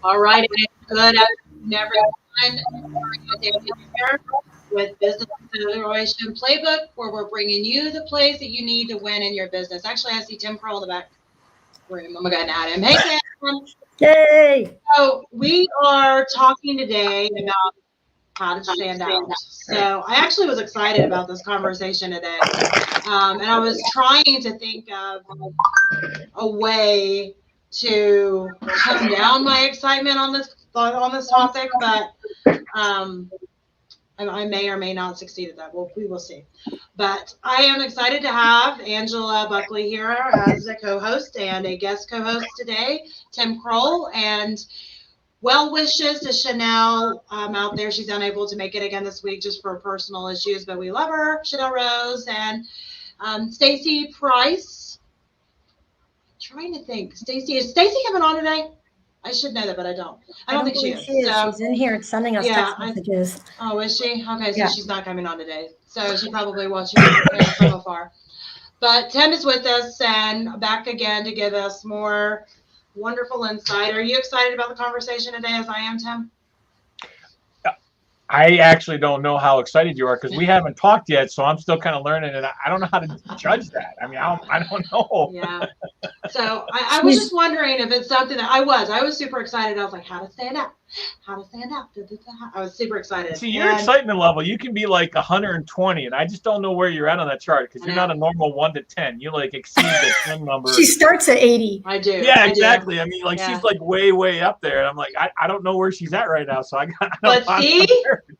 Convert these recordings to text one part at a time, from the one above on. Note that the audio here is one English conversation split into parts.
All right, and good afternoon, everyone. Maria Daniels here with Business Acceleration Playbook, where we're bringing you the plays that you need to win in your business. Actually, I see Tim Kroll in the back room. I'm going to add him. Hey, Tim. Yay! So we are talking today about how to stand out. So I actually was excited about this conversation today, and I was trying to think of a way to tone down my excitement on this topic, but I may or may not succeed at that. We will see. But I am excited to have Angela Buckley here as a co-host and a guest co-host today, Tim Kroll, and well wishes to Chanel out there. She's unable to make it again this week just for personal issues, but we love her, Chanel Rose, and Stacy Price. Trying to think. Is Stacy coming on today? I should know that, but I don't. I don't think she is. So, she's in here sending us text messages. Oh, is she? Okay, so she's not coming on today. So she's probably watching from afar. But Tim is with us and back again to give us more wonderful insight. Are you excited about the conversation today as I am, Tim? I actually don't know how excited you are because we haven't talked yet, so I'm still kind of learning, and I don't know how to judge that. I mean, I don't know. Yeah. So I was just wondering if it's something that I was super excited. I was like, how to stand out. I was super excited. See, your excitement level, you can be like 120, and I just don't know where you're at on that chart because you're not a normal 1 to 10. You like exceed the 10 number. She starts at 80. I do. Yeah, exactly. I mean, like she's like way up there, and I'm like, I don't know where she's at right now. So But see,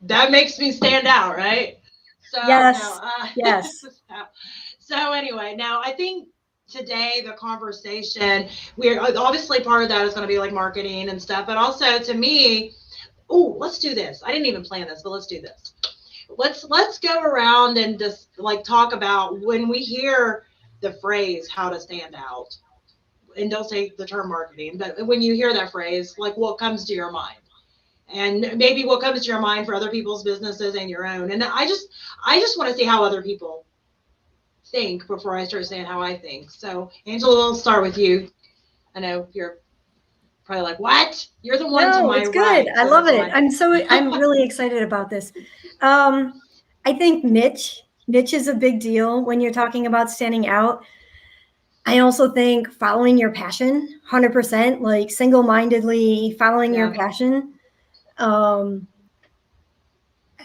that makes me stand out, right? So yes. Yes. So anyway, now I think today the conversation, we're obviously part of that is going to be like marketing and stuff, but also to me, let's do this. I didn't even plan this, but let's do this. Let's go around and just like talk about when we hear the phrase how to stand out, and don't say the term marketing, but when you hear that phrase, like what comes to your mind, and maybe what comes to your mind for other people's businesses and your own. And I just want to see how other people think before I start saying how I think. So Angela, we'll start with you. I know you're probably like, what? You're the one to my it's good. Right. I love it. I'm really excited about this. I think niche is a big deal when you're talking about standing out. I also think following your passion 100%, like single-mindedly following your passion. And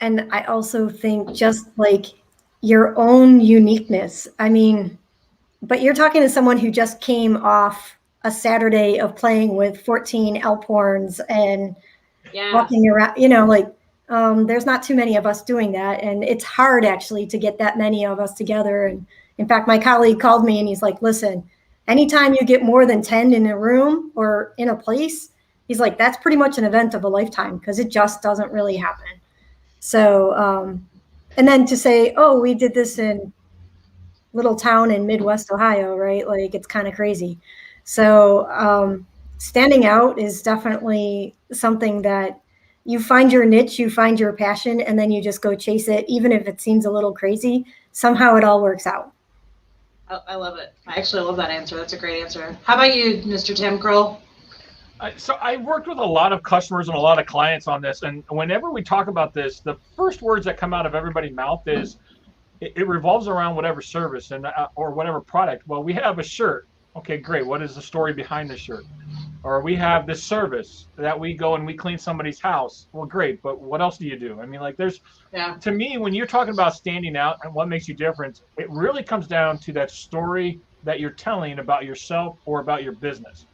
I also think just like your own uniqueness. I mean, but you're talking to someone who just came off a Saturday of playing with 14 elk horns and walking around, there's not too many of us doing that. And it's hard actually to get that many of us together. And in fact, my colleague called me and he's like, listen, anytime you get more than 10 in a room or in a place, he's like, that's pretty much an event of a lifetime because it just doesn't really happen. So, and then to say, oh, we did this in little town in Midwest Ohio, right? Like it's kind of crazy. So standing out is definitely something that you find your niche, you find your passion, and then you just go chase it. Even if it seems a little crazy, somehow it all works out. I love it. I actually love that answer. That's a great answer. How about you, Mr. Tim Kroll? So I worked with a lot of customers and a lot of clients on this. And whenever we talk about this, the first words that come out of everybody's mouth is it revolves around whatever service and or whatever product. Well, we have a shirt. Okay, great. What is the story behind the shirt? Or we have this service that we go and we clean somebody's house. Well, great. But what else do you do? I mean, like to me, when you're talking about standing out and what makes you different, it really comes down to that story that you're telling about yourself or about your business.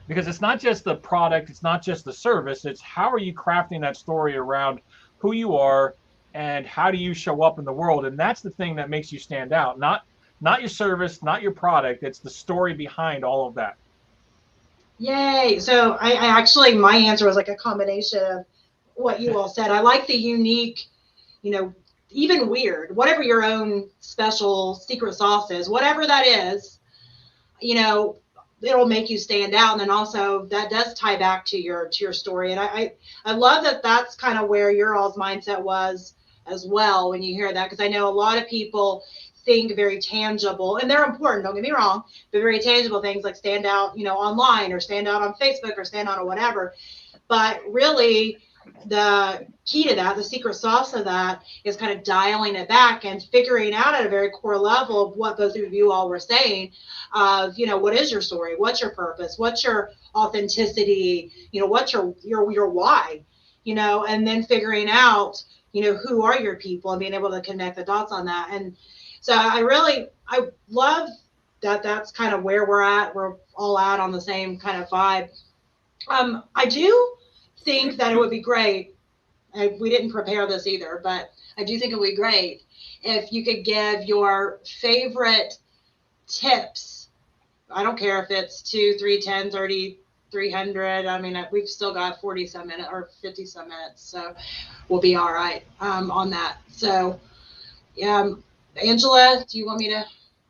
Because it's not just the product, it's not just the service, it's how are you crafting that story around who you are and how do you show up in the world. And that's the thing that makes you stand out. Not your service, not your product, it's the story behind all of that. Yay. So I actually, my answer was like a combination of what you all said. I like the unique, even weird, whatever your own special secret sauce is, whatever that is, it'll make you stand out. And then also that does tie back to your story. And I love that that's kind of where your all's mindset was as well when you hear that, because I know a lot of people think very tangible, and they're important, don't get me wrong, but very tangible things like stand out, online, or stand out on Facebook, or stand out or whatever. But really, the key to that, the secret sauce of that, is kind of dialing it back and figuring out at a very core level of what both of you all were saying of, what is your story? What's your purpose? What's your authenticity? What's your why? And then figuring out, who are your people, and being able to connect the dots on that. And so I love that that's kind of where we're at. We're all out on the same kind of vibe. I do think that it would be great. We didn't prepare this either, but I do think it would be great if you could give your favorite tips. I don't care if it's 2, 3, 10, 30, 300. I mean, we've still got 40 some minutes or 50 some minutes, so we'll be all right on that. So, Angela, do you want me to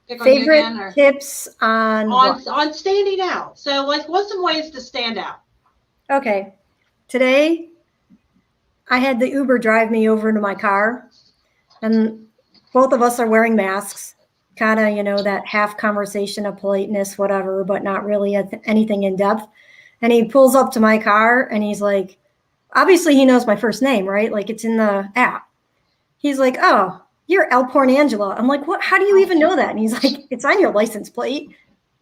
pick on you again? Favorite tips on standing out. So, what's some ways to stand out? Okay. Today, I had the Uber drive me over to my car, and both of us are wearing masks, kind of, that half conversation of politeness, whatever, but not really anything in depth. And he pulls up to my car and he's like, obviously he knows my first name, right? Like it's in the app. He's like, "Oh, you're Alporn Angela." I'm like, "What? How do you even know that?" And he's like, "It's on your license plate.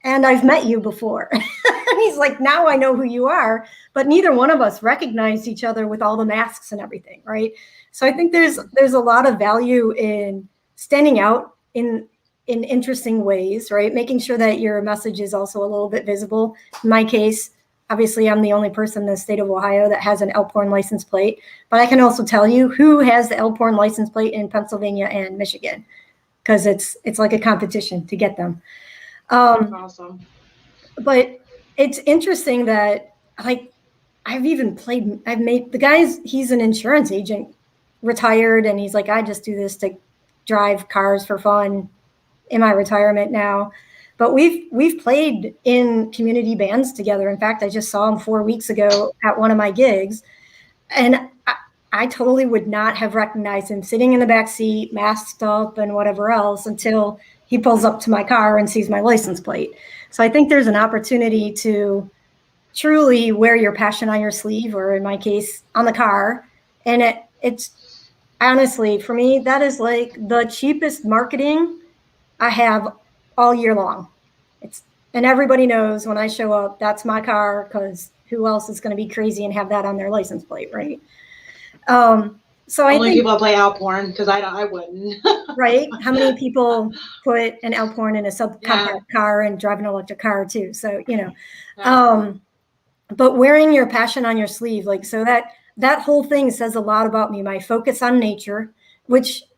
And I've met you before." And he's like, "Now I know who you are." But neither one of us recognized each other with all the masks and everything, right? So I think there's a lot of value in standing out in interesting ways, right? Making sure that your message is also a little bit visible. In my case, obviously, I'm the only person in the state of Ohio that has an Alporn license plate, but I can also tell you who has the Alporn license plate in Pennsylvania and Michigan, because it's like a competition to get them. That's awesome. But it's interesting that I've made the guys, he's an insurance agent, retired, and he's like, "I just do this to drive cars for fun in my retirement now." But we've played in community bands together. In fact, I just saw him 4 weeks ago at one of my gigs, and I totally would not have recognized him sitting in the back seat, masked up and whatever else, until he pulls up to my car and sees my license plate. So I think there's an opportunity to truly wear your passion on your sleeve, or in my case, on the car. And it's honestly, for me, that is like the cheapest marketing I have all year long. And everybody knows when I show up, that's my car, because who else is going to be crazy and have that on their license plate, right? So I think people play Alporn, because I wouldn't. Right? How many people put an Alporn in a subcompact car and drive an electric car too? So but wearing your passion on your sleeve, so that whole thing says a lot about me. My focus on nature,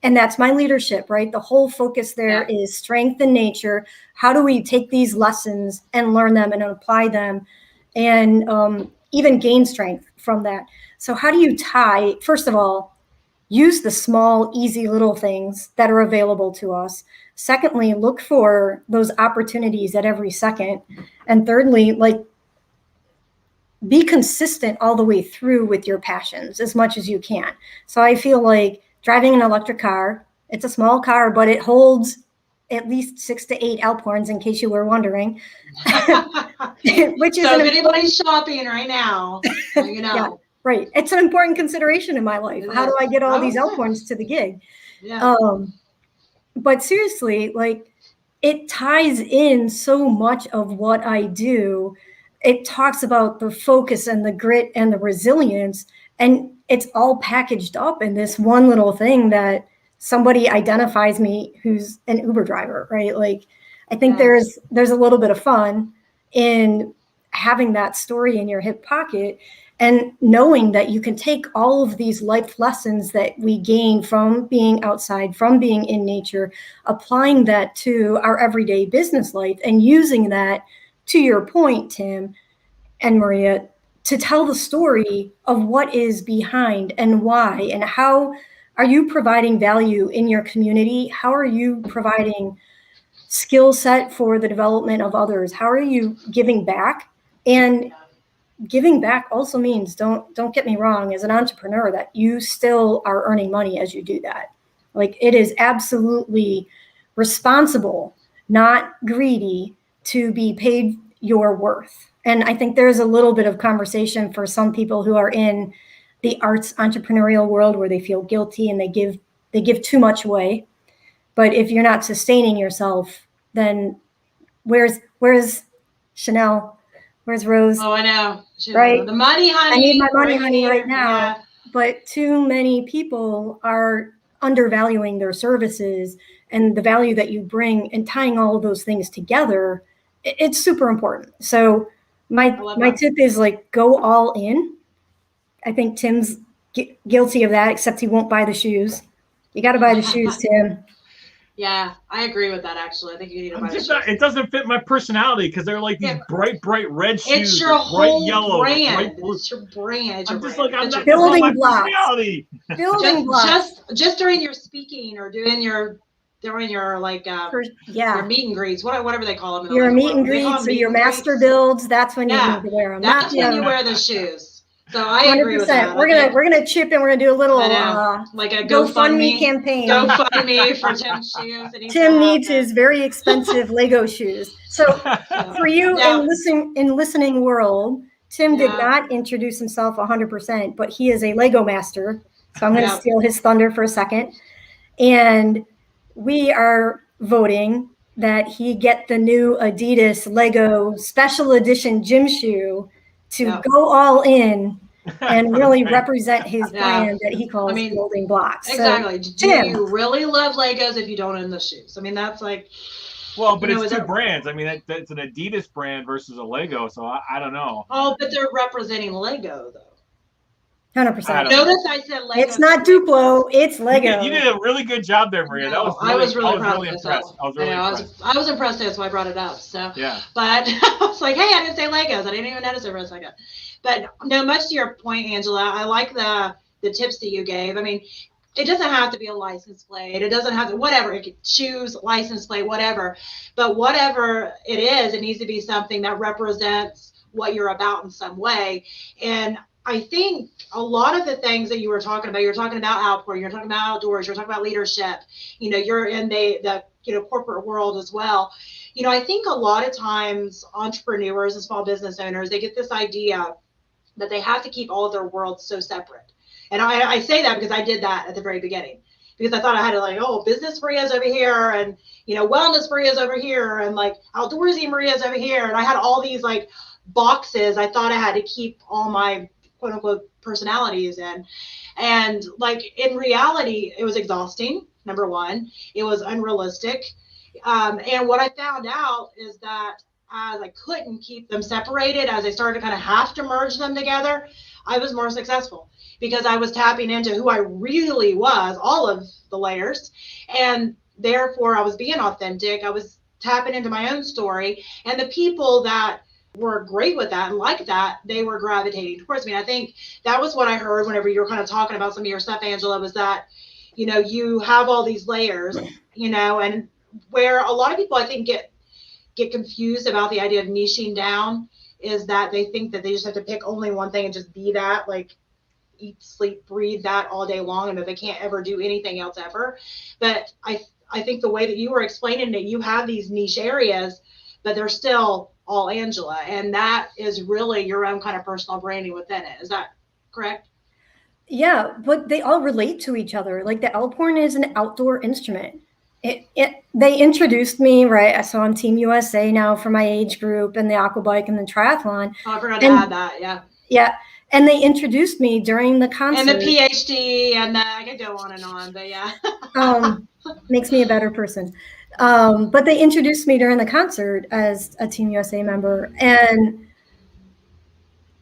and that's my leadership, right? The whole focus there is strength in nature. How do we take these lessons and learn them and apply them, and even gain strength from that? So how do you first of all, use the small, easy little things that are available to us. Secondly, look for those opportunities at every second. And thirdly, be consistent all the way through with your passions as much as you can. So I feel like driving an electric car, it's a small car, but it holds at least 6 to 8 Alporns, in case you were wondering. Which is so if anybody's shopping right now, Yeah, right. It's an important consideration in my life. How do I get all these Alporns to the gig? Yeah. But seriously, it ties in so much of what I do. It talks about the focus and the grit and the resilience, and it's all packaged up in this one little thing that somebody identifies me who's an Uber driver, right? I think there's a little bit of fun in having that story in your hip pocket, and knowing that you can take all of these life lessons that we gain from being outside, from being in nature, applying that to our everyday business life, and using that, to your point, Tim and Maria, to tell the story of what is behind and why, and how are you providing value in your community? How are you providing skill set for the development of others? How are you giving back? And giving back also means, don't get me wrong, as an entrepreneur, that you still are earning money as you do that. It is absolutely responsible, not greedy, to be paid your worth. And I think there's a little bit of conversation for some people who are in the arts entrepreneurial world where they feel guilty and they give too much away. But if you're not sustaining yourself, then where's Chanel? Where's Rose? Oh, I know. Right? The money, honey. I need my money, honey, right now. Yeah. But too many people are undervaluing their services and the value that you bring, and tying all of those things together. It's super important. So my tip is like, go all in. I think Tim's guilty of that, except he won't buy the shoes. You got to buy the shoes, Tim. Yeah, I agree with that. Actually, I think you need to buy the shoes. It doesn't fit my personality because they're like these bright red shoes. It's your bright whole yellow, brand. bright blue. It's your brand. It's I'm your just brand. like, I'm not building blocks. Personality. Building blocks. Just during your speaking or doing your like your meet and greets, whatever they call them. Your meet and greets or your master builds. That's when you need to wear them. That's when you wear the shoes. So I agree with that. We're gonna chip in. We're gonna do a little like a GoFundMe campaign. GoFundMe for Tim's shoes. Tim needs his very expensive Lego shoes. So for you in listening world, Tim did not introduce himself 100%, but he is a Lego master. So I'm going to steal his thunder for a second. And we are voting that he get the new Adidas Lego special edition gym shoe to go all in and really represent his brand that he calls building blocks. Exactly. So, do you really love Legos if you don't own the shoes? I mean, that's like. Well, but it's two brands. I mean, it's an Adidas brand versus a Lego, so I don't know. Oh, but they're representing Lego, though. 100%. Notice I said Lego. It's not Duplo, it's Lego. You did a really good job there, Maria. I was really impressed. I was impressed. That's why I brought it up. So yeah. But I was like, hey, I didn't say Legos. I didn't even notice it for a second. But no, much to your point, Angela, I like the tips that you gave. I mean, it doesn't have to be a license plate. It doesn't have to, whatever. It could choose license plate, whatever. But whatever it is, it needs to be something that represents what you're about in some way. And I think a lot of the things that you were talking about outpouring, you're talking about outdoors, you're talking about leadership, you're in the corporate world as well. I think a lot of times entrepreneurs and small business owners, they get this idea that they have to keep all of their worlds so separate. And I say that because I did that at the very beginning, because I thought I had to business Maria's over here, and, wellness Maria's over here, and like outdoorsy Maria's over here. And I had all these like boxes. I thought I had to keep all my quote unquote personalities in. And like in reality, it was exhausting. Number one, it was unrealistic. And what I found out is that as I couldn't keep them separated, as I started to kind of have to merge them together, I was more successful because I was tapping into who I really was, all of the layers. And therefore I was being authentic. I was tapping into my own story, and the people that were great with that and like that, they were gravitating towards me. And I think that was what I heard whenever you were kind of talking about some of your stuff, Angela, was that, you have all these layers, and where a lot of people I think get confused about the idea of niching down is that they think that they just have to pick only one thing and just be that, like eat, sleep, breathe that all day long, and that they can't ever do anything else ever. But I think the way that you were explaining it, you have these niche areas, but they're still all Angela, and that is really your own kind of personal branding within it. Is that correct? Yeah, but they all relate to each other. Like the Alphorn is an outdoor instrument. They introduced me, right? So I'm Team USA now for my age group, and the aqua bike and the triathlon. Oh, I forgot to add that. Yeah. Yeah. And they introduced me during the concert. And the PhD, and I could go on and on, but yeah. Makes me a better person. But they introduced me during the concert as a Team USA member. And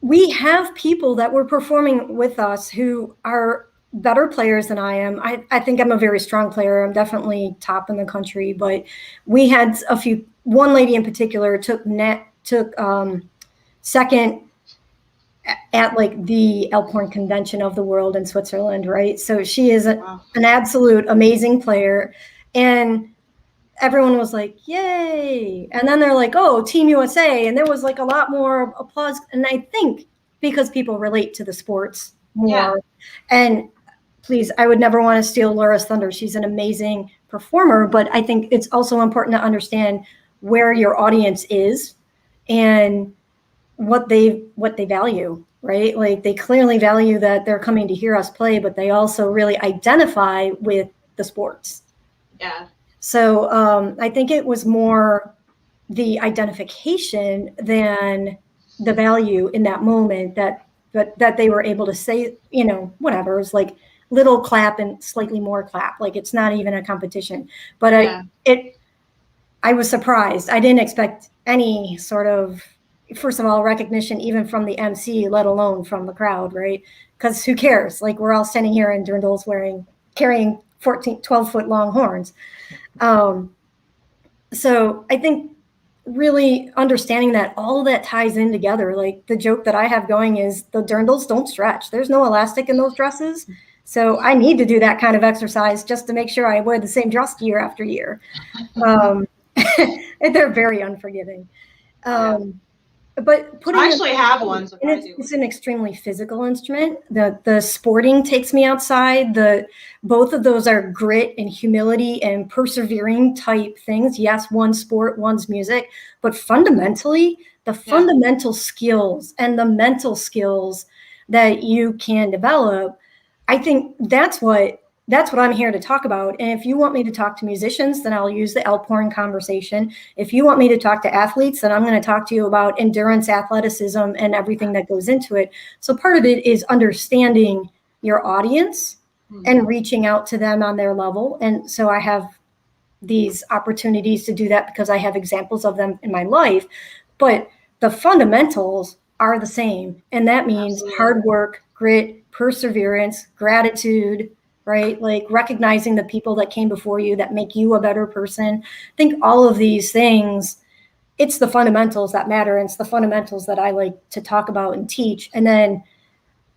we have people that were performing with us who are better players than I am. I think I'm a very strong player. I'm definitely top in the country, but we had one lady in particular took second at like the Alphorn convention of the world in Switzerland, right? So she is an absolute amazing player. And everyone was like, yay. And then they're like, oh, Team USA. And there was like a lot more applause. And I think because people relate to the sports more. And please, I would never want to steal Laura's thunder. She's an amazing performer, but I think it's also important to understand where your audience is and what they value, right? Like they clearly value that they're coming to hear us play, but they also really identify with the sports. Yeah. So I think it was more the identification than the value in that moment that they were able to say, you know, whatever. It's like little clap and slightly more clap. Like it's not even a competition. But I was surprised. I didn't expect any sort of, first of all, recognition even from the MC, let alone from the crowd, right? Because who cares? Like we're all standing here in dirndls carrying 12-foot long horns. So I think really understanding that all of that ties in together. Like the joke that I have going is the dirndls don't stretch. There's no elastic in those dresses. So I need to do that kind of exercise just to make sure I wear the same dress year after year. They're very unforgiving. But I actually have one. So it's an extremely physical instrument. The sporting takes me outside. Both of those are grit and humility and persevering type things. Yes, one's sport, one's music, but fundamentally, the fundamental skills and the mental skills that you can develop, I think that's what I'm here to talk about. And if you want me to talk to musicians, then I'll use the Alphorn conversation. If you want me to talk to athletes, then I'm going to talk to you about endurance, athleticism, and everything that goes into it. So part of it is understanding your audience and reaching out to them on their level. And so I have these opportunities to do that because I have examples of them in my life. But the fundamentals are the same. And that means hard work, grit, perseverance, gratitude, right? Like recognizing the people that came before you that make you a better person. I think all of these things, it's the fundamentals that matter. And it's the fundamentals that I like to talk about and teach. And then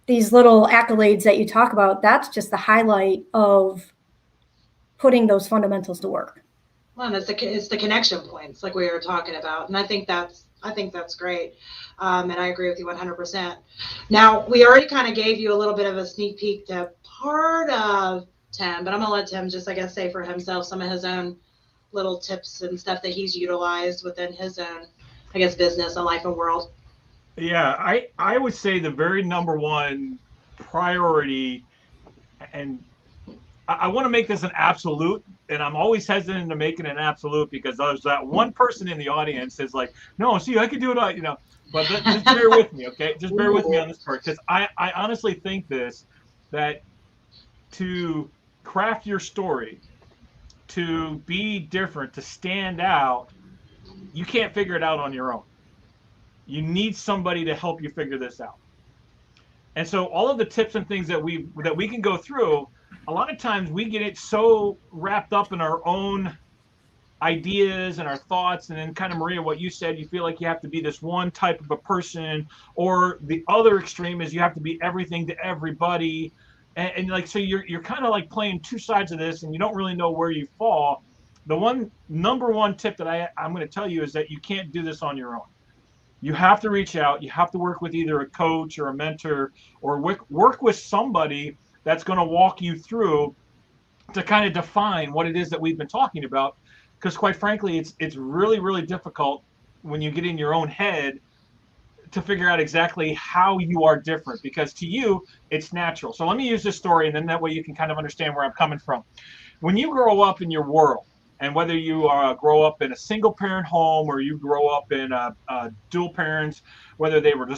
these little accolades that you talk about, that's just the highlight of putting those fundamentals to work. Well, it's the connection points like we were talking about. And I think that's great. And I agree with you 100%. Now, we already kind of gave you a little bit of a sneak peek to part of Tim, but I'm going to let Tim just, I guess, say for himself some of his own little tips and stuff that he's utilized within his own, I guess, business and life and world. Yeah, I would say the very number one priority, and I want to make this an absolute, and I'm always hesitant to make it an absolute because there's that one person in the audience is like, no, see, I could do it, you know, but just bear with me, okay? Just bear with me on this part, because I honestly think that to craft your story, to be different, to stand out, you can't figure it out on your own. You need somebody to help you figure this out. And so all of the tips and things that we can go through, a lot of times we get it so wrapped up in our own ideas and our thoughts. And then kind of, Maria, what you said, you feel like you have to be this one type of a person, or the other extreme is you have to be everything to everybody. And like, so you're kind of like playing two sides of this and you don't really know where you fall. The number one tip that I'm going to tell you is that you can't do this on your own. You have to reach out. You have to work with either a coach or a mentor, or work with somebody that's going to walk you through to kind of define what it is that we've been talking about. Because quite frankly, it's really, really difficult when you get in your own head to figure out exactly how you are different, because to you, it's natural. So let me use this story, and then that way you can kind of understand where I'm coming from. When you grow up in your world, and whether you grow up in a single parent home or you grow up in dual parents, whether they were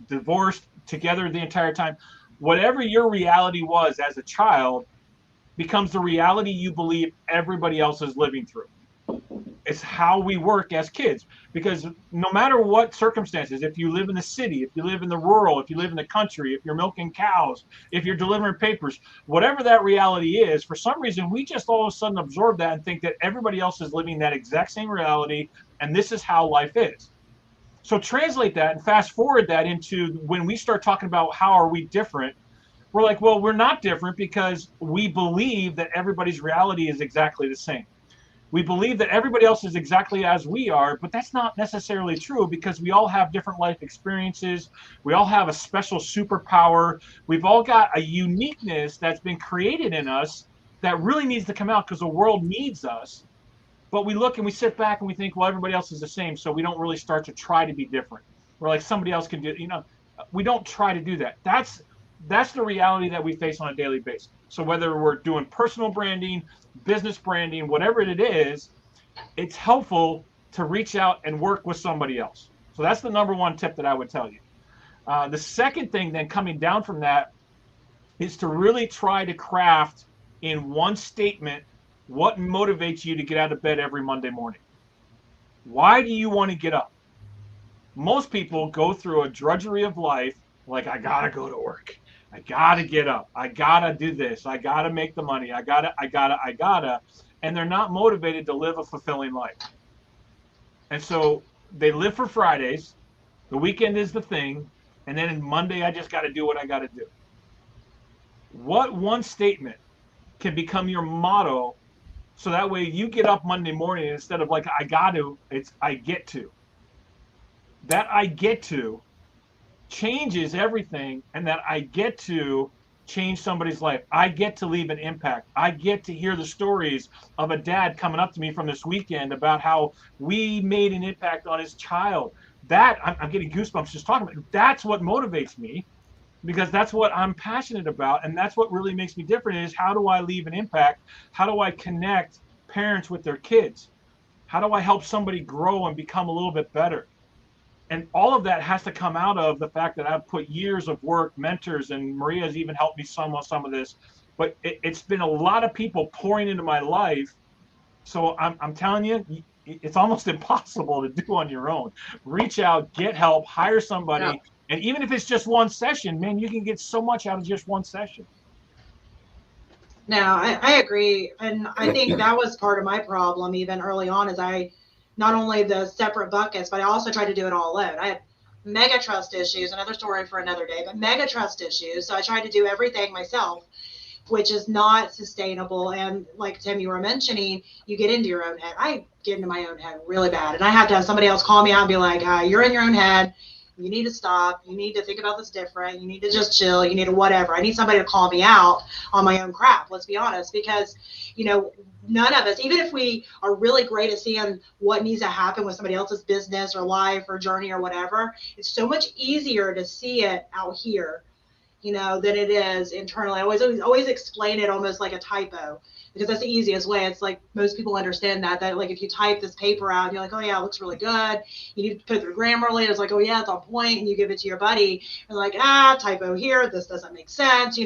divorced together the entire time, whatever your reality was as a child becomes the reality you believe everybody else is living through. It's how we work as kids, because no matter what circumstances, if you live in the city, if you live in the rural, if you live in the country, if you're milking cows, if you're delivering papers, whatever that reality is, for some reason, we just all of a sudden absorb that and think that everybody else is living that exact same reality, and this is how life is. So translate that and fast forward that into when we start talking about how are we different, we're like, well, we're not different because we believe that everybody's reality is exactly the same. We believe that everybody else is exactly as we are, but that's not necessarily true, because we all have different life experiences. We all have a special superpower. We've all got a uniqueness that's been created in us that really needs to come out because the world needs us. But we look and we sit back and we think, well, everybody else is the same. So we don't really start to try to be different. We're like, somebody else can do it. We don't try to do that. That's the reality that we face on a daily basis. So whether we're doing personal branding, business branding, whatever it is, it's helpful to reach out and work with somebody else. So that's the number one tip that I would tell you. The second thing then coming down from that is to really try to craft in one statement what motivates you to get out of bed every Monday morning. Why do you want to get up? Most people go through a drudgery of life, like, I gotta go to work. I gotta get up. I gotta do this. I gotta make the money. I gotta. And they're not motivated to live a fulfilling life. And so they live for Fridays. The weekend is the thing. And then Monday, I just gotta do what I gotta do. What one statement can become your motto so that way you get up Monday morning, instead of like, I got to, it's I get to. That I get to changes everything, and that I get to change somebody's life. I get to leave an impact. I get to hear the stories of a dad coming up to me from this weekend about how we made an impact on his child. That, I'm getting goosebumps just talking about it. That's what motivates me, because that's what I'm passionate about, and that's what really makes me different, is how do I leave an impact? How do I connect parents with their kids? How do I help somebody grow and become a little bit better? And all of that has to come out of the fact that I've put years of work, mentors, and Maria's even helped me some of this. But it's been a lot of people pouring into my life. So I'm telling you, it's almost impossible to do on your own. Reach out, get help, hire somebody. Yeah. And even if it's just one session, man, you can get so much out of just one session. No, I agree. And I think that was part of my problem even early on, is I not only the separate buckets, but I also tried to do it all alone. I had mega trust issues, another story for another day, but mega trust issues. So I tried to do everything myself, which is not sustainable. And like Tim, you were mentioning, you get into your own head. I get into my own head really bad. And I have to have somebody else call me out and be like, you're in your own head. You need to stop. You need to think about this different. You need to just chill. You need to whatever. I need somebody to call me out on my own crap. Let's be honest, because, none of us, even if we are really great at seeing what needs to happen with somebody else's business or life or journey or whatever, it's so much easier to see it out here, than it is internally. I always explain it almost like a typo, because that's the easiest way. It's like most people understand that like if you type this paper out and you're like, oh yeah, it looks really good. You need to put it through Grammarly. It's like, oh yeah, it's on point. And you give it to your buddy. And like, typo here. This doesn't make sense.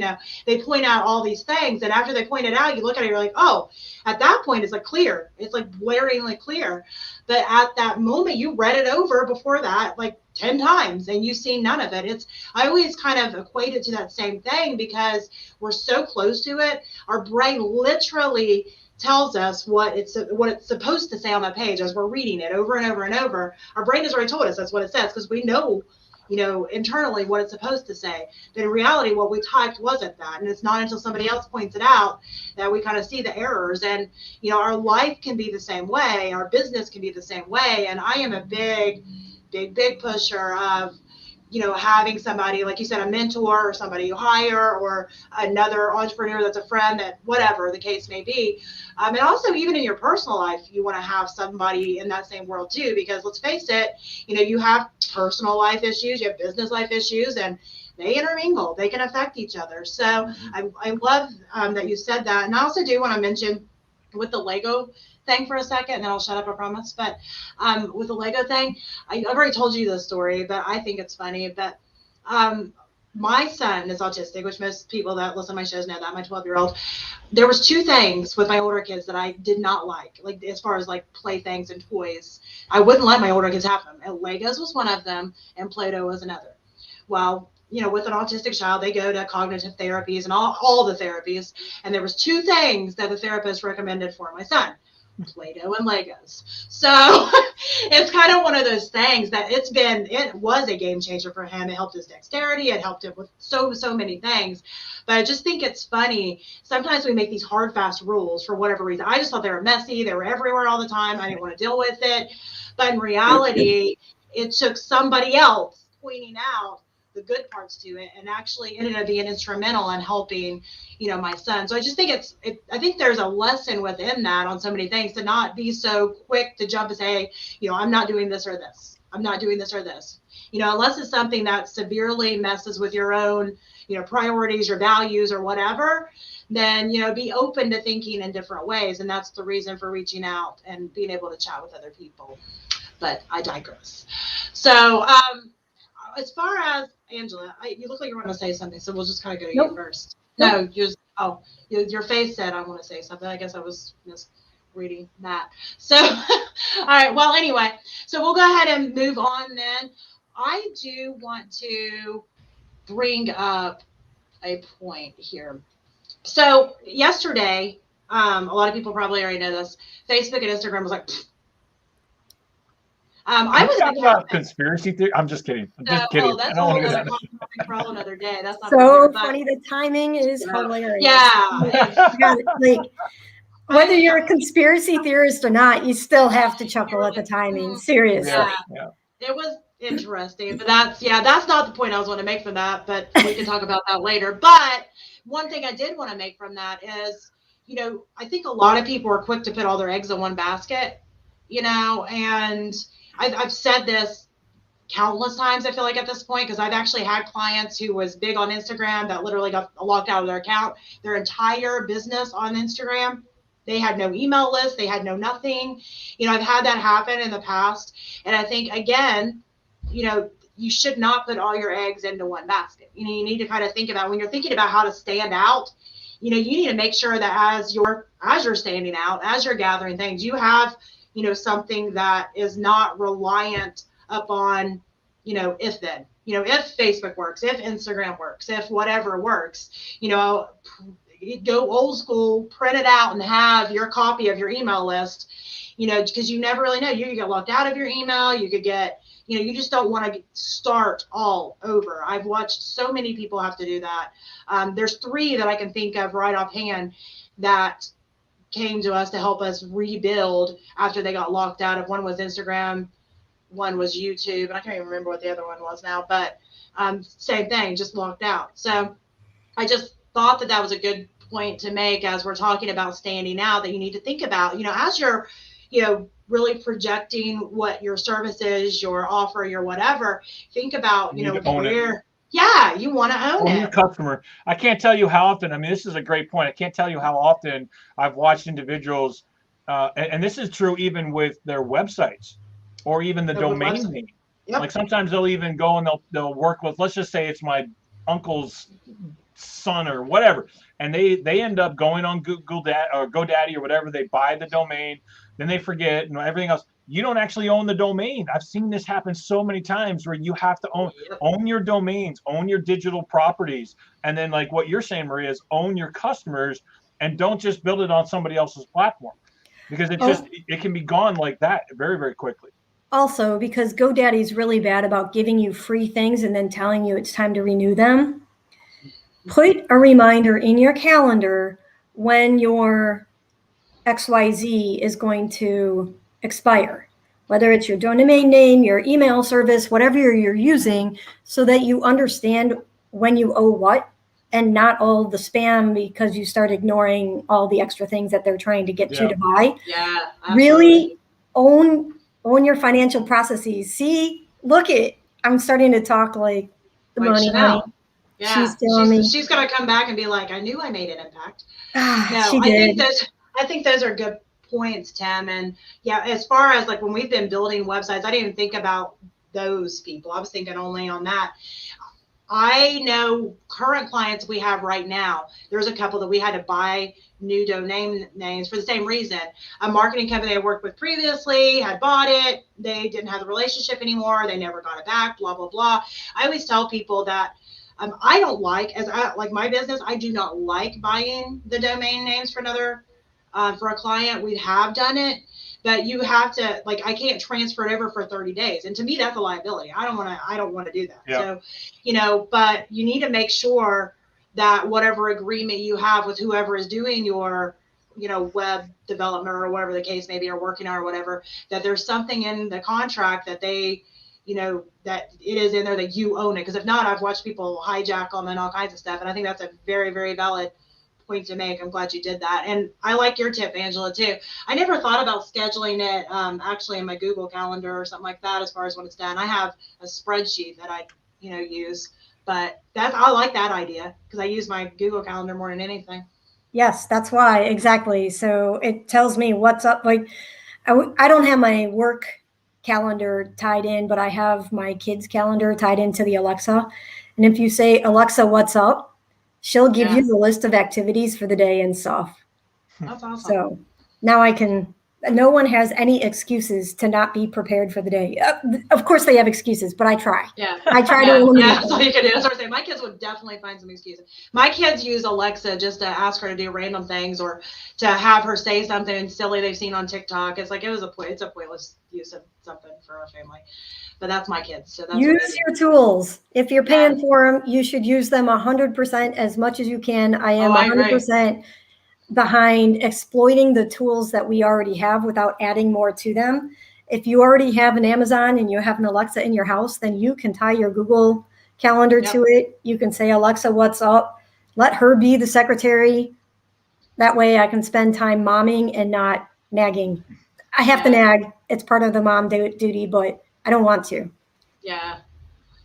They point out all these things. And after they point it out, you look at it, you're like, oh, at that point, it's like clear. It's like blaringly clear. But at that moment, you read it over before that, like 10 times, and you've seen none of it. I always kind of equate it to that same thing, because we're so close to it. Our brain literally tells us what it's supposed to say on that page as we're reading it over and over and over. Our brain has already told us that's what it says, because we know, internally what it's supposed to say. But in reality, what we typed wasn't that. And it's not until somebody else points it out that we kind of see the errors. And, our life can be the same way. Our business can be the same way. And I am a big pusher of, having somebody, like you said, a mentor or somebody you hire, or another entrepreneur that's a friend, that whatever the case may be. And also even in your personal life, you want to have somebody in that same world too, because let's face it, you have personal life issues, you have business life issues, and they intermingle, they can affect each other. So I love that you said that. And I also do want to mention with the Lego thing for a second, and then I'll shut up, I promise. But with the Lego thing, I've already told you this story, but I think it's funny. But my son is autistic, which most people that listen to my shows know that, my 12-year-old. There was two things with my older kids that I did not like as far as like playthings and toys. I wouldn't let my older kids have them. And Legos was one of them, and Play-Doh was another. Well, with an autistic child, they go to cognitive therapies and all the therapies. And there was two things that the therapist recommended for my son: Play-Doh and Legos. So it's kind of one of those things that it was a game changer for him. It helped his dexterity. It helped him with so many things. But I just think it's funny. Sometimes we make these hard, fast rules for whatever reason. I just thought they were messy. They were everywhere all the time. I didn't want to deal with it. But in reality, it took somebody else pointing out the good parts to it, and actually ended up being instrumental in helping, my son. So I just think I think there's a lesson within that on so many things, to not be so quick to jump and say, I'm not doing this or this. I'm not doing this or this. Unless it's something that severely messes with your own, priorities or values or whatever, then, be open to thinking in different ways. And that's the reason for reaching out and being able to chat with other people. But I digress. So, as far as Angela, you look like you want to say something, so we'll just kind of go to you first. No, your face said I want to say something. I guess I was just reading that. So, all right. Well, anyway, so we'll go ahead and move on then. I do want to bring up a point here. So yesterday, a lot of people probably already know this, Facebook and Instagram was like, I was talking about conspiracy theory. I'm just kidding. I'm just kidding. That's a whole other topic for another day. That's not so funny. The timing is hilarious. Yeah. Like, whether you're a conspiracy theorist or not, you still have to chuckle at the timing. Seriously. Yeah. It was interesting, but that's not the point I was going to make from that, but we can talk about that later. But one thing I did want to make from that is, I think a lot of people are quick to put all their eggs in one basket, and I've said this countless times, I feel like, at this point, because I've actually had clients who was big on Instagram that literally got locked out of their account, their entire business on Instagram. They had no email list. They had no nothing. I've had that happen in the past. And I think, again, you should not put all your eggs into one basket. You need to kind of think about, when you're thinking about how to stand out, you need to make sure that as you're standing out, as you're gathering things, you have, something that is not reliant upon, if then, if Facebook works, if Instagram works, if whatever works, go old school, print it out and have your copy of your email list, because you never really know. You could get locked out of your email. You could get, you just don't want to start all over. I've watched so many people have to do that. There's 3 that I can think of right offhand that came to us to help us rebuild after they got locked out of. One was Instagram, one was YouTube, and I can't even remember what the other one was now, but same thing, just locked out. So I just thought that was a good point to make as we're talking about standing out, that you need to think about, as you're, really projecting what your service is, your offer, your whatever, think about, where, you want to own it. Your customer. I can't tell you how often, this is a great point. I can't tell you how often I've watched individuals, and this is true even with their websites or even the domain name. Yep. Like sometimes they'll even go and they'll work with, let's just say it's my uncle's son or whatever, and they end up going on Google or GoDaddy or whatever. They buy the domain, then they forget and everything else. You don't actually own the domain. I've seen this happen so many times where you have to own your domains, own your digital properties, and then, like what you're saying, Maria, is own your customers, and don't just build it on somebody else's platform, because it can be gone like that very, very quickly. Also, because GoDaddy is really bad about giving you free things and then telling you it's time to renew them. Put a reminder in your calendar when your XYZ is going to expire, whether it's your domain name, your email service, whatever you're using, so that you understand when you owe what, and not all the spam because you start ignoring all the extra things that they're trying to get you to buy. Yeah, absolutely. Really own your financial processes. See, I'm starting to talk like the money. Yeah, she's going to come back and be like, I knew I made an impact. She did. I think those are good points, Tim. And as far as like when we've been building websites, I didn't even think about those people. I was thinking only on that. I know current clients we have right now, there's a couple that we had to buy new domain names for the same reason. A marketing company I worked with previously had bought it. They didn't have the relationship anymore. They never got it back, blah, blah, blah. I always tell people that I don't like my business, I do not like buying the domain names for for a client. We have done it, but you have to, I can't transfer it over for 30 days. And to me, that's a liability. I don't want to do that. Yeah. So, but you need to make sure that whatever agreement you have with whoever is doing your, web development or whatever the case may be, or working on or whatever, that there's something in the contract that they, that it is in there, that you own it. Because if not, I've watched people hijack them and all kinds of stuff. And I think that's a very, very valid point to make. I'm glad you did that. And I like your tip, Angela, too. I never thought about scheduling it actually in my Google Calendar or something like that as far as when it's done. I have a spreadsheet that I, use. But I like that idea because I use my Google Calendar more than anything. Yes, that's why. Exactly. So it tells me what's up. Like I don't have my work calendar tied in, but I have my kids' calendar tied into the Alexa. And if you say, Alexa, what's up? She'll give you the list of activities for the day and stuff. That's awesome. So now no one has any excuses to not be prepared for the day. Of course they have excuses, but I try. Yeah. I try to eliminate them. That's all you can do. That's what I'm saying. My kids would definitely find some excuses. My kids use Alexa just to ask her to do random things or to have her say something silly they've seen on TikTok. It's like, it's a pointless use of something for our family. But that's my kids. So that's use your tools. If you're paying for them, you should use them 100% as much as you can. I am 100% behind exploiting the tools that we already have without adding more to them. If you already have an Amazon and you have an Alexa in your house, then you can tie your Google Calendar to it. You can say, Alexa, what's up? Let her be the secretary. That way I can spend time momming and not nagging. I have to nag. It's part of the mom duty, but I don't want to. Yeah.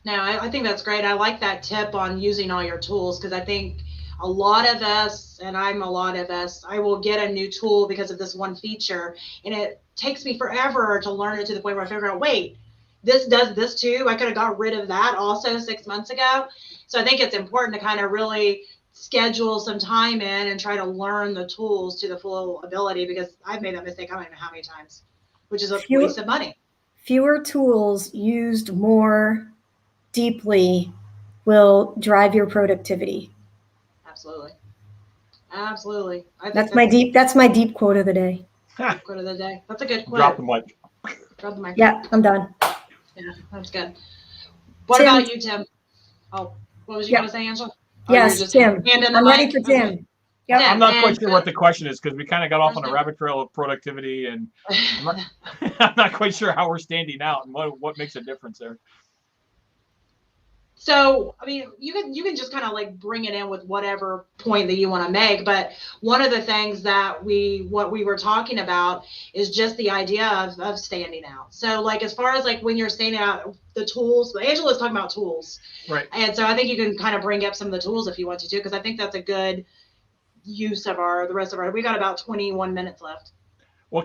No, I think that's great. I like that tip on using all your tools because I think a lot of us, and I'm a lot of us, I will get a new tool because of this one feature, and it takes me forever to learn it to the point where I figure out, wait, this does this too? I could have got rid of that also 6 months ago. So I think it's important to kind of really schedule some time in and try to learn the tools to the full ability because I've made that mistake I don't even know how many times, which is a waste of money. Fewer tools used more deeply will drive your productivity. Absolutely. That's my deep quote of the day. Quote of the day. That's a good quote. Drop the mic. Drop the mic. Yeah, I'm done. Yeah, that's good. What about you, Tim? Oh, what was you going to say, Angela? Yes, Tim. I'm ready for Tim. Yep. I'm not quite sure what the question is because we kind of got off on a rabbit trail of productivity, and I'm not quite sure how we're standing out and what makes a difference there. So, I mean, you can just kind of like bring it in with whatever point that you want to make. But one of the things that what we were talking about is just the idea of standing out. So like, as far as like when you're standing out, the tools, Angela's talking about tools. Right. And so I think you can kind of bring up some of the tools if you want to too, because I think that's a good use of the rest of we got about 21 minutes left. Well,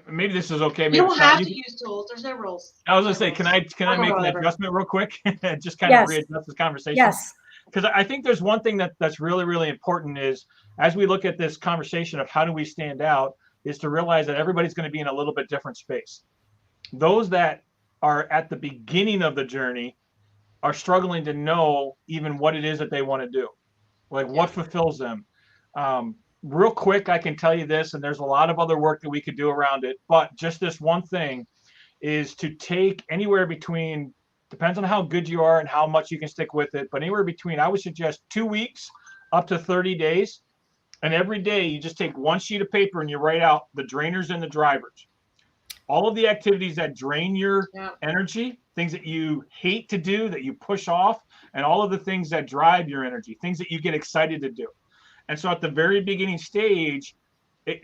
maybe this is okay. Maybe you don't have to use tools. There's no rules. I was going to say, can I make an adjustment real quick? Just kind of readjust this conversation. Yes. Because I think there's one thing that's really, really important is as we look at this conversation of how do we stand out is to realize that everybody's going to be in a little bit different space. Those that are at the beginning of the journey are struggling to know even what it is that they want to do. Like what fulfills them. Real quick, I can tell you this, and there's a lot of other work that we could do around it, but just this one thing is to take anywhere between, depends on how good you are and how much you can stick with it, but anywhere between, I would suggest 2 weeks up to 30 days. And every day you just take one sheet of paper and you write out the drainers and the drivers. All of the activities that drain your energy, things that you hate to do, that you push off, and all of the things that drive your energy, things that you get excited to do. And so at the very beginning stage,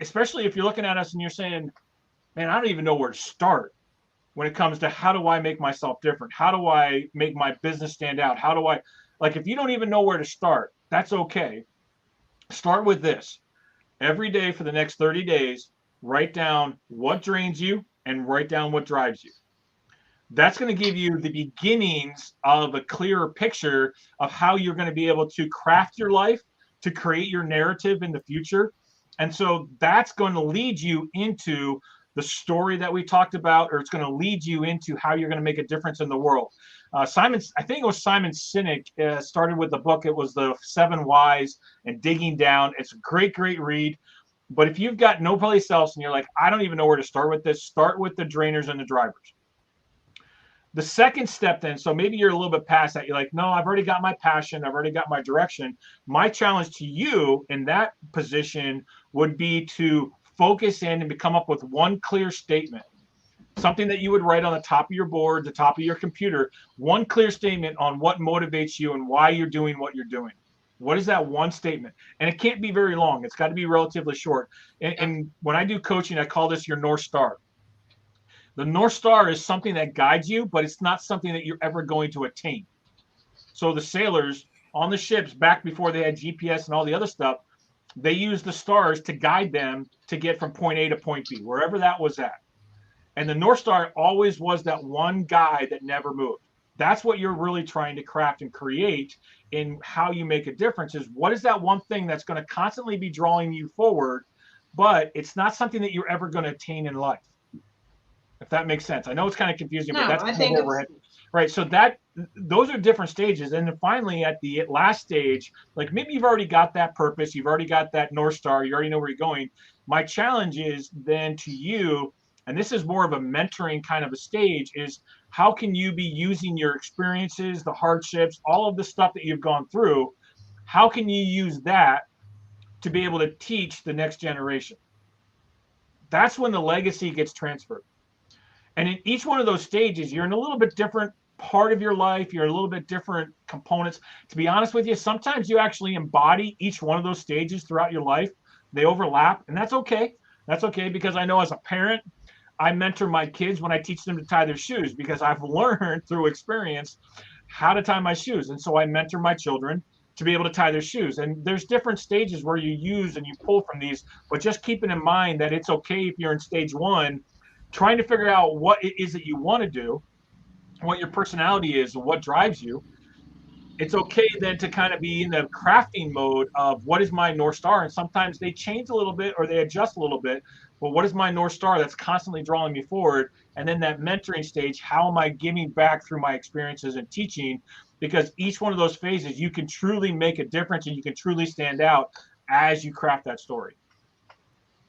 especially if you're looking at us and you're saying, man, I don't even know where to start when it comes to how do I make myself different? How do I make my business stand out? How do I, like, if you don't even know where to start, that's okay. Start with this. Every day for the next 30 days, write down what drains you and write down what drives you. That's going to give you the beginnings of a clearer picture of how you're going to be able to craft your life, to create your narrative in the future. And so that's going to lead you into the story that we talked about, or it's going to lead you into how you're going to make a difference in the world. I think it was Simon Sinek started with the book. It was the 7 Whys and digging down. It's a great, great read. But if you've got no place else and you're like, I don't even know where to start with this, start with the drainers and the drivers. The second step then, so maybe you're a little bit past that. You're like, no, I've already got my passion. I've already got my direction. My challenge to you in that position would be to focus in and come up with one clear statement. something that you would write on the top of your board, the top of your computer, one clear statement on what motivates you and why you're doing what you're doing. What is that one statement? And it can't be very long. It's got to be relatively short. And when I do coaching, I call this your North Star. The North Star is something that guides you, but it's not something that you're ever going to attain. So the sailors on the ships back before they had GPS and all the other stuff, they used the stars to guide them to get from point A to point B, wherever that was at. And the North Star always was that one guide that never moved. That's what you're really trying to craft and create in how you make a difference, is what is that one thing that's going to constantly be drawing you forward, but it's not something that you're ever going to attain in life. If that makes sense. I know it's kind of confusing, but that's kind of overhead. Right. So those are different stages. And then finally at the last stage, like maybe you've already got that purpose, you've already got that North Star, you already know where you're going. My challenge is then to you, and this is more of a mentoring kind of a stage, is how can you be using your experiences, the hardships, all of the stuff that you've gone through, how can you use that to be able to teach the next generation? That's when the legacy gets transferred. And in each one of those stages, you're in a little bit different part of your life. You're a little bit different components. To be honest with you, sometimes you actually embody each one of those stages throughout your life. They overlap, and that's okay. That's okay, because I know as a parent, I mentor my kids when I teach them to tie their shoes, because I've learned through experience how to tie my shoes. And so I mentor my children to be able to tie their shoes. And there's different stages where you use and you pull from these, but just keeping in mind that it's okay if you're in stage one, trying to figure out what it is that you want to do, what your personality is, and what drives you. It's okay then to kind of be in the crafting mode of what is my North Star. And sometimes they change a little bit or they adjust a little bit. But what is my North Star that's constantly drawing me forward? And then that mentoring stage, how am I giving back through my experiences and teaching? Because each one of those phases, you can truly make a difference and you can truly stand out as you craft that story.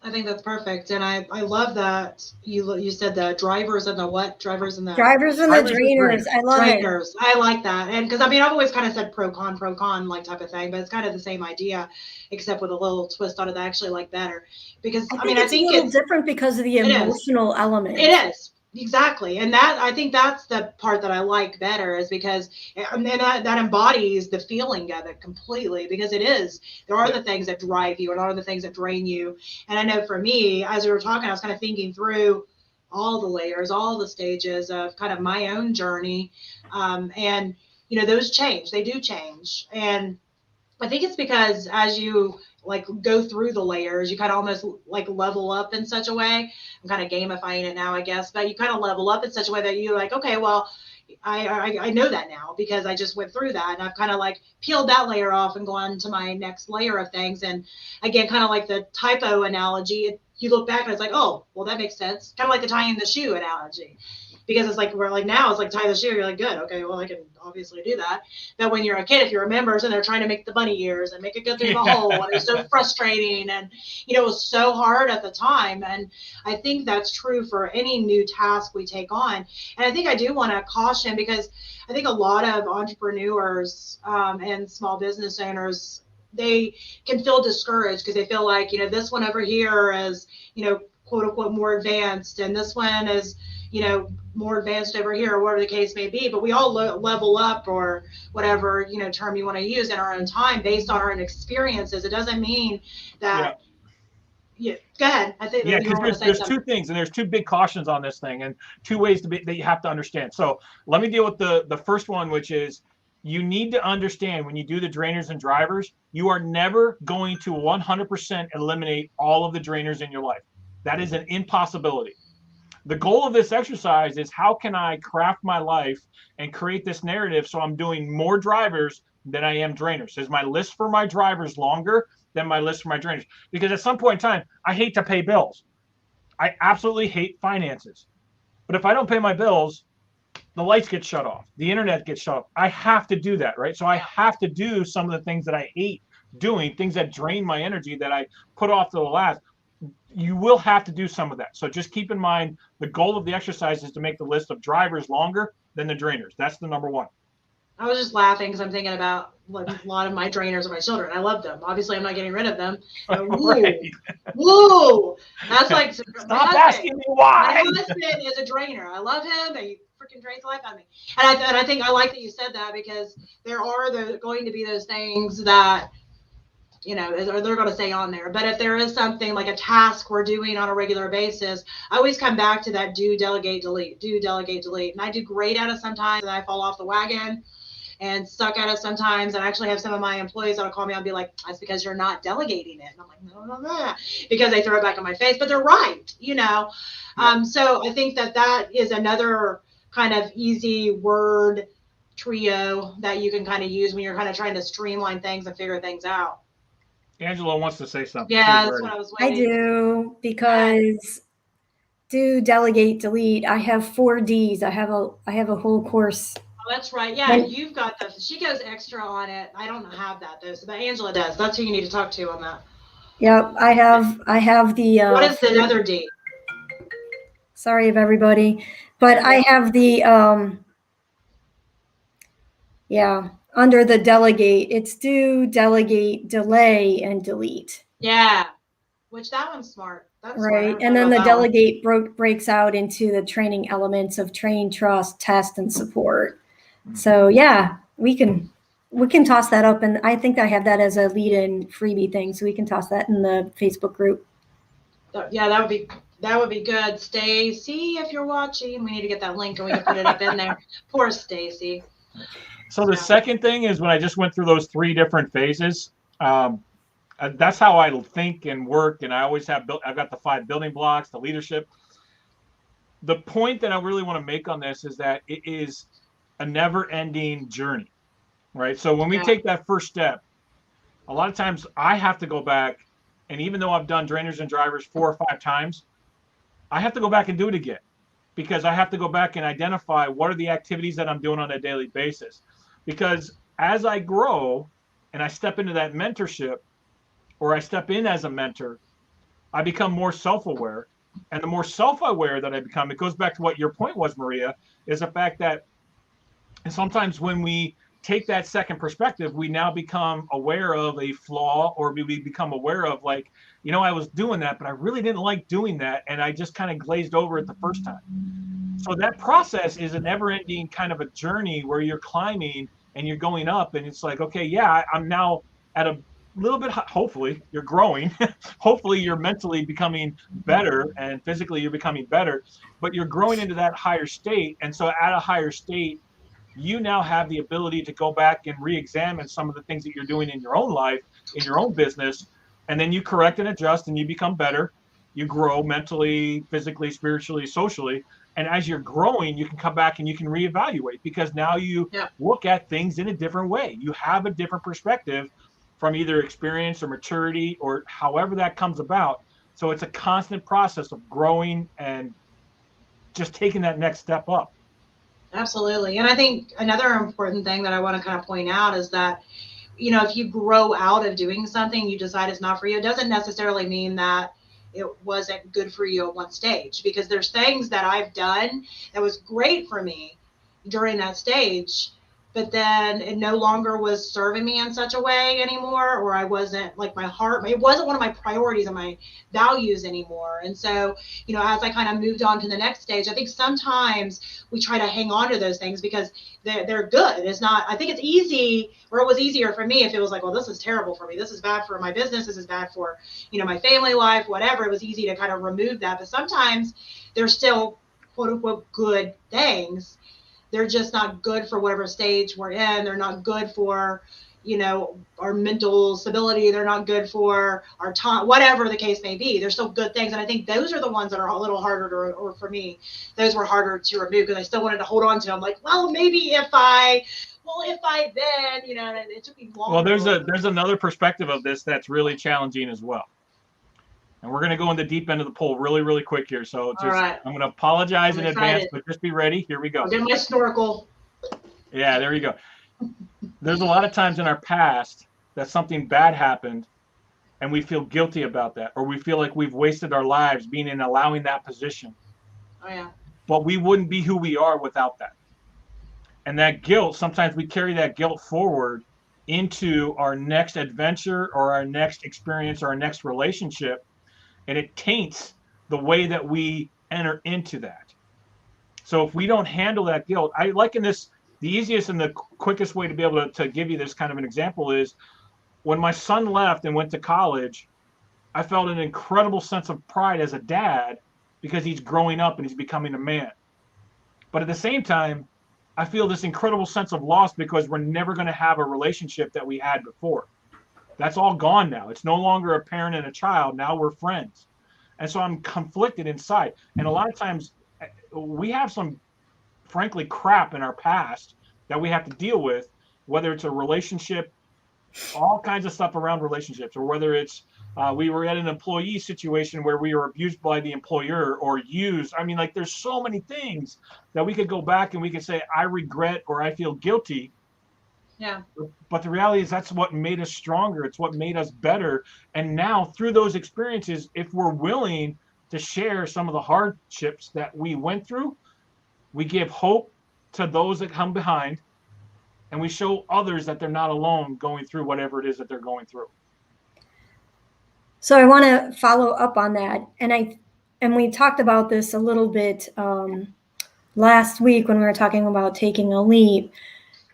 I think that's perfect. And I love that you said the drivers and the what? Drivers and the drainers. I love drainers. It. I like that. And because I mean, I've always kind of said pro con like type of thing, but it's kind of the same idea, except with a little twist on it that I actually like better. Because I think it's a little different because of the emotional element. It is. Exactly. And that, I think that's the part that I like better, is because and that embodies the feeling of it completely, because there are the things that drive you and there are the things that drain you. And I know for me, as we were talking, I was kind of thinking through all the layers, all the stages of kind of my own journey. And, you know, those change, they do change. And I think it's because as you like go through the layers, you kind of almost like level up in such a way. I'm kind of gamifying it now, I guess, but you kind of level up in such a way that you're like, okay, well, I know that now because I just went through that, and I've kind of like peeled that layer off and gone to my next layer of things. And again, kind of like the typo analogy, you look back and it's like, oh, well, that makes sense. Kind of like the tying the shoe analogy. Because it's like, we're like, now it's like tie the shoe. You're like, good. Okay, well, I can obviously do that. But when you're a kid, if you remember, and they're trying to make the bunny ears and make it go through the hole, and it's so frustrating. And, you know, it was so hard at the time. And I think that's true for any new task we take on. And I think I do want to caution, because I think a lot of entrepreneurs and small business owners, they can feel discouraged because they feel like, you know, this one over here is, you know, quote unquote, more advanced, and this one is, you know, more advanced over here, or whatever the case may be. But we all level up, or whatever, you know, term you want to use, in our own time based on our own experiences. It doesn't mean that. Yeah. Go ahead. I think because there's two things, and there's two big cautions on this thing, and two ways that you have to understand. So let me deal with the first one, which is, you need to understand when you do the drainers and drivers, you are never going to 100% eliminate all of the drainers in your life. That is an impossibility. The goal of this exercise is, how can I craft my life and create this narrative so I'm doing more drivers than I am drainers? Is my list for my drivers longer than my list for my drainers? Because at some point in time, I hate to pay bills. I absolutely hate finances. But if I don't pay my bills, the lights get shut off. The internet gets shut off. I have to do that, right? So I have to do some of the things that I hate doing, things that drain my energy, that I put off to the last. You will have to do some of that. So just keep in mind, the goal of the exercise is to make the list of drivers longer than the drainers. That's the number one. I was just laughing because I'm thinking about what a lot of my trainers are my children. I love them. Obviously, I'm not getting rid of them. But Right. woo, that's like Stop asking me why. My husband is a drainer. I love him. He freaking drains the life out of me. And I think I like that you said that, because there are going to be those things that, you know, they're going to stay on there. But if there is something like a task we're doing on a regular basis, I always come back to that do, delegate, delete, do, delegate, delete. And I do great at it sometimes, and I fall off the wagon and suck at it sometimes. And I actually have some of my employees that'll call me and be like, that's because you're not delegating it. And I'm like, no, because they throw it back in my face, but they're right, you know? Yeah. So I think that is another kind of easy word trio that you can kind of use when you're kind of trying to streamline things and figure things out. Angela wants to say something. Yeah, that's what I was waiting. I do, because do, delegate, delete. I have 4 Ds. I have a whole course. Oh, that's right. Yeah, you've got that. She goes extra on it. I don't have that though, but Angela does. That's who you need to talk to on that. Yep, I have the. What is the other D? Sorry of everybody, but I have the under the delegate, it's do, delegate, delay, and delete. Yeah, which that one's smart. That's right. Smart. And then the delegate breaks out into the training elements of train, trust, test, and support. So yeah, we can toss that up, and I think I have that as a lead-in freebie thing, so we can toss that in the Facebook group. Yeah, that would be good. Stacy, if you're watching, we need to get that link and we can put it up in there. Poor Stacy. So the second thing is, when I just went through those 3 different phases, that's how I think and work. And I always I've got the 5 building blocks, the leadership. The point that I really want to make on this is that it is a never-ending journey, right? So when we take that first step, a lot of times I have to go back, and even though I've done drainers and drivers 4 or 5 times, I have to go back and do it again, because I have to go back and identify what are the activities that I'm doing on a daily basis. Because as I grow and I step into that mentorship, or I step in as a mentor, I become more self-aware. And the more self-aware that I become, it goes back to what your point was, Maria, is the fact that sometimes when we take that second perspective, we now become aware of a flaw, or we become aware of, like, you know, I was doing that, but I really didn't like doing that, and I just kind of glazed over it the first time. So that process is a never-ending kind of a journey where you're climbing and you're going up, and it's like, okay, yeah, I'm now at a little bit, hopefully you're growing, hopefully you're mentally becoming better, and physically you're becoming better, but you're growing into that higher state. And so at a higher state, you now have the ability to go back and re-examine some of the things that you're doing in your own life, in your own business, and then you correct and adjust, and you become better. You grow mentally, physically, spiritually, socially. And as you're growing, you can come back and you can reevaluate, because now you look at things in a different way. You have a different perspective from either experience or maturity, or however that comes about. So it's a constant process of growing and just taking that next step up. Absolutely. And I think another important thing that I want to kind of point out is that, you know, if you grow out of doing something, you decide it's not for you, it doesn't necessarily mean that it wasn't good for you at one stage, because there's things that I've done that was great for me during that stage, but then it no longer was serving me in such a way anymore, or I wasn't, like, it wasn't one of my priorities and my values anymore. And so, you know, as I kind of moved on to the next stage, I think sometimes we try to hang on to those things because they're good. It's not, I think it's easy, or it was easier for me if it was like, well, this is terrible for me, this is bad for my business, this is bad for, you know, my family life, whatever. It was easy to kind of remove that. But sometimes there's still quote unquote good things. They're just not good for whatever stage we're in. They're not good for, you know, our mental stability. They're not good for our time, whatever the case may be. They're still good things. And I think those are the ones that are a little harder to, or for me, those were harder to remove, because I still wanted to hold on to them. Like, well, maybe if I then, you know, and it took me long. Well, there's another perspective of this that's really challenging as well. And we're going to go in the deep end of the pool really, really quick here. So just, I'm going to apologize in advance, but just be ready. Here we go. I'll get my snorkel. Yeah, there you go. There's a lot of times in our past that something bad happened and we feel guilty about that, or we feel like we've wasted our lives being in allowing that position. Oh, yeah. But we wouldn't be who we are without that. And that guilt, sometimes we carry that guilt forward into our next adventure or our next experience or our next relationship, and it taints the way that we enter into that. So if we don't handle that guilt, I liken this, the easiest and the quickest way to be able to give you this kind of an example is when my son left and went to college, I felt an incredible sense of pride as a dad because he's growing up and he's becoming a man. But at the same time, I feel this incredible sense of loss because we're never going to have a relationship that we had before. That's all gone now. It's no longer a parent and a child. Now we're friends. And so I'm conflicted inside. And a lot of times we have some, frankly, crap in our past that we have to deal with, whether it's a relationship, all kinds of stuff around relationships, or whether it's we were at an employee situation where we were abused by the employer or used. I mean, like, there's so many things that we could go back and we could say, I regret or I feel guilty. Yeah. But the reality is that's what made us stronger. It's what made us better. And now through those experiences, if we're willing to share some of the hardships that we went through, we give hope to those that come behind, and we show others that they're not alone going through whatever it is that they're going through. So I want to follow up on that. And we talked about this a little bit last week when we were talking about taking a leap.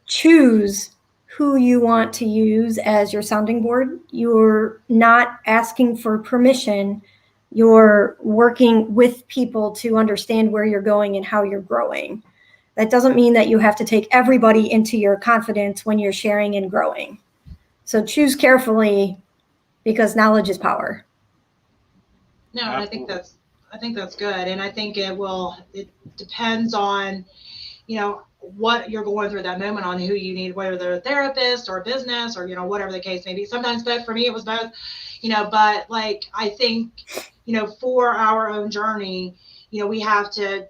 Choose who you want to use as your sounding board. You're not asking for permission. You're working with people to understand where you're going and how you're growing. That doesn't mean that you have to take everybody into your confidence when you're sharing and growing. So choose carefully, because knowledge is power. No, and I think that's good. And I think it depends on, what you're going through that moment, on who you need, whether they're a therapist or a business or, whatever the case may be. Sometimes both. For me, it was both, but like, I think, for our own journey, we have to,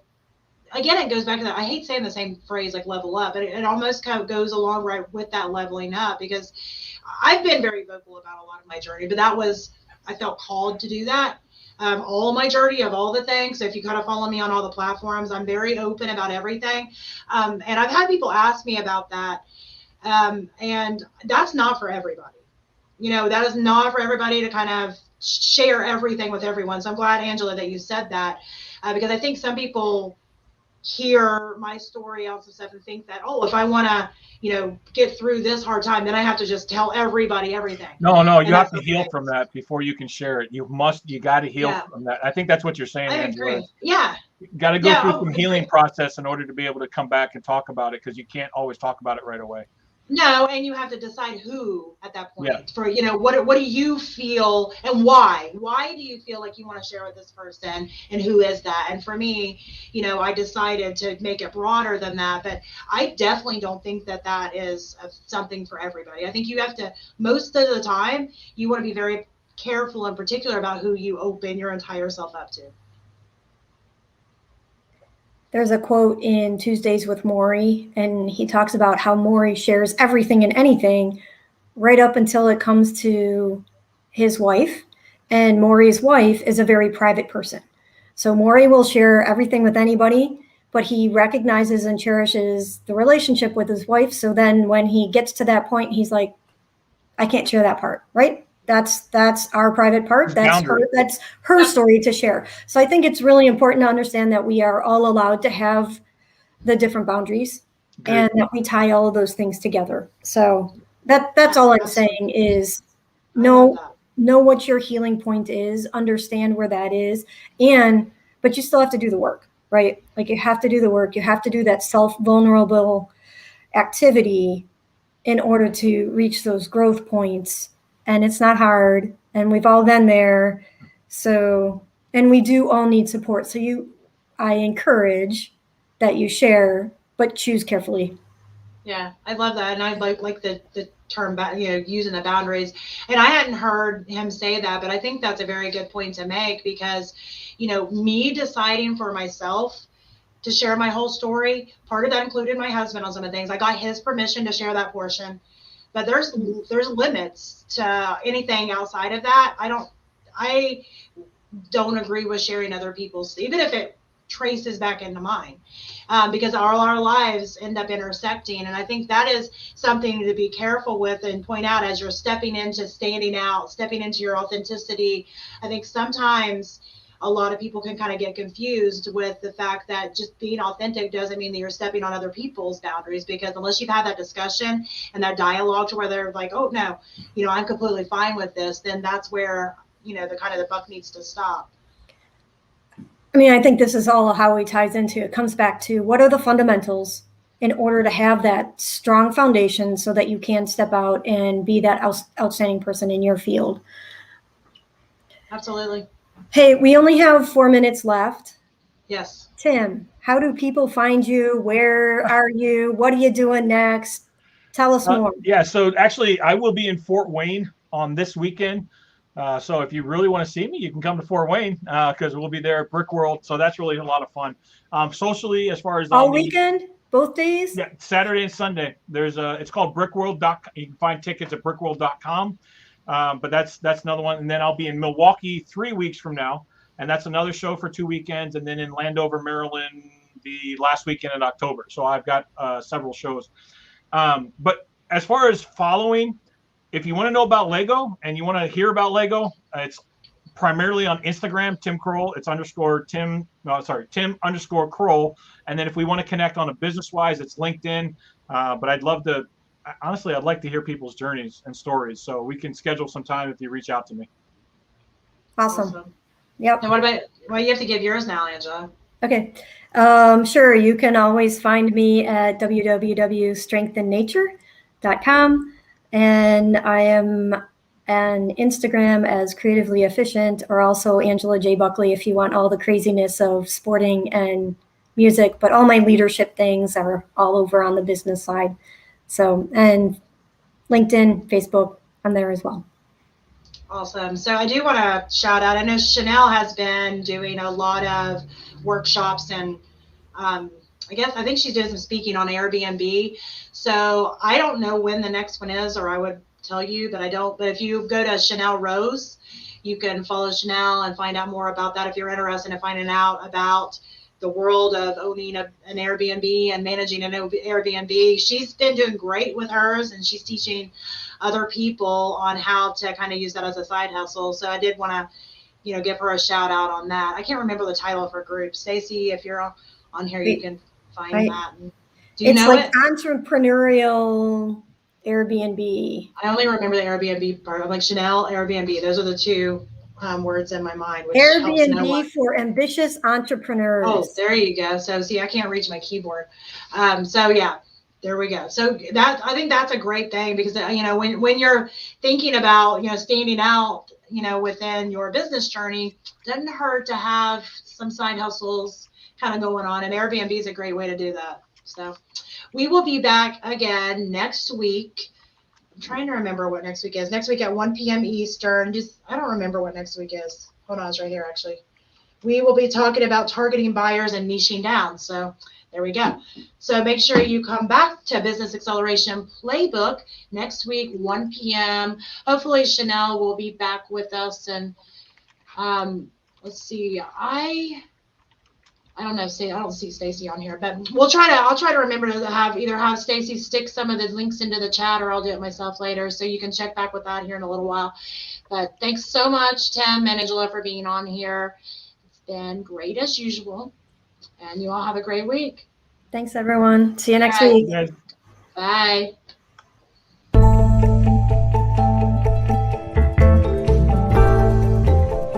again, it goes back to that. I hate saying the same phrase, like level up, but it almost kind of goes along right with that leveling up, because I've been very vocal about a lot of my journey, but I felt called to do that. All my journey of all the things. So if you kind of follow me on all the platforms, I'm very open about everything. And I've had people ask me about that. And that's not for everybody. That is not for everybody to kind of share everything with everyone. So I'm glad, Angela, that you said that, because I think some people hear my story also stuff and think that, if I want to, get through this hard time, then I have to just tell everybody everything. No, you have to heal from that before you can share it. You got to heal from that. I think that's what you're saying, Angela. Agree. Yeah. You got to go through some healing process in order to be able to come back and talk about it, because you can't always talk about it right away. No, and you have to decide who at that point. Yeah. For what do you feel and why? Why do you feel like you want to share with this person, and who is that? And for me, I decided to make it broader than that, but I definitely don't think that is something for everybody. I think you have to, most of the time, you want to be very careful and particular about who you open your entire self up to. There's a quote in Tuesdays with Maury, and he talks about how Maury shares everything and anything right up until it comes to his wife. And Maury's wife is a very private person. So Maury will share everything with anybody, but he recognizes and cherishes the relationship with his wife. So then when he gets to that point, he's like, I can't share that part, right? That's our private part. That's her story to share. So I think it's really important to understand that we are all allowed to have the different boundaries, and that we tie all of those things together. So that's all I'm saying is know what your healing point is, understand where that is, but you still have to do the work, right? Like, you have to do the work. You have to do that self-vulnerable activity in order to reach those growth points. And it's not hard, and we've all been there. So, and we do all need support. So I encourage that you share, but choose carefully. Yeah, I love that. And I like the term, using the boundaries. And I hadn't heard him say that, but I think that's a very good point to make, because, me deciding for myself to share my whole story, part of that included my husband on some of the things. I got his permission to share that portion. But there's limits to anything outside of that. I don't agree with sharing other people's, even if it traces back into mine. Because all our lives end up intersecting. And I think that is something to be careful with and point out as you're stepping into standing out, stepping into your authenticity. I think sometimes a lot of people can kind of get confused with the fact that just being authentic doesn't mean that you're stepping on other people's boundaries, because unless you've had that discussion and that dialogue to where they're like, oh no, I'm completely fine with this, then that's where, the buck needs to stop. I mean, I think this is all how it ties into. It comes back to what are the fundamentals in order to have that strong foundation so that you can step out and be that outstanding person in your field. Absolutely. Hey, we only have 4 minutes left. Yes. Tim, how do people find you? Where are you? What are you doing next? Tell us more. Yeah, so actually, I will be in Fort Wayne on this weekend. So if you really want to see me, you can come to Fort Wayne because we'll be there at Brick World. So that's really a lot of fun. Socially, as far as all weekend, both days. Yeah, Saturday and Sunday. It's called brickworld.com. You can find tickets at brickworld.com. But that's another one. And then I'll be in Milwaukee 3 weeks from now, and that's another show for 2 weekends. And then in Landover, Maryland, the last weekend in October. So I've got several shows. But as far as following, if you want to know about Lego and you want to hear about Lego, it's primarily on Instagram, Tim Kroll. It's Tim_Kroll. And then if we want to connect on a business wise, it's LinkedIn. But I'd like to hear people's journeys and stories. So we can schedule some time if you reach out to me. Awesome. Yep. And you have to give yours now, Angela. Okay. Sure. You can always find me at www.strengthandnature.com. And I am on Instagram as Creatively Efficient, or also Angela J. Buckley if you want all the craziness of sporting and music. But all my leadership things are all over on the business side. So, and LinkedIn, Facebook, I'm there as well. Awesome. So I do want to shout out, I know Chanel has been doing a lot of workshops, and I think she's doing some speaking on Airbnb. So I don't know when the next one is, or I would tell you, but I don't. But if you go to Chanel Rose, you can follow Chanel and find out more about that if you're interested in finding out about the world of owning an Airbnb and managing an Airbnb. She's been doing great with hers, and she's teaching other people on how to kind of use that as a side hustle. So I did want to, give her a shout out on that. I can't remember the title of her group. Stacy, if you're on here, you can find that. Do you know it? Entrepreneurial Airbnb. I only remember the Airbnb part. I'm like Chanel, Airbnb. Those are the two words in my mind. Airbnb for ambitious entrepreneurs. Oh, there you go. So see, I can't reach my keyboard. So yeah, there we go. So I think that's a great thing, because when you're thinking about standing out within your business journey, it doesn't hurt to have some side hustles kind of going on, and Airbnb is a great way to do that. So we will be back again next week. I'm trying to remember what next week is. Next week at 1 p.m. Eastern. I don't remember what next week is. Hold on, it's right here actually. We will be talking about targeting buyers and niching down. So there we go. So make sure you come back to Business Acceleration Playbook next week, 1 p.m. Hopefully Chanel will be back with us. And let's see. I don't know. I don't see Stacy on here, but I'll try to remember to have Stacy stick some of the links into the chat, or I'll do it myself later. So you can check back with that here in a little while. But thanks so much, Tim and Angela, for being on here. It's been great as usual. And you all have a great week. Thanks, everyone. See you next week. Bye.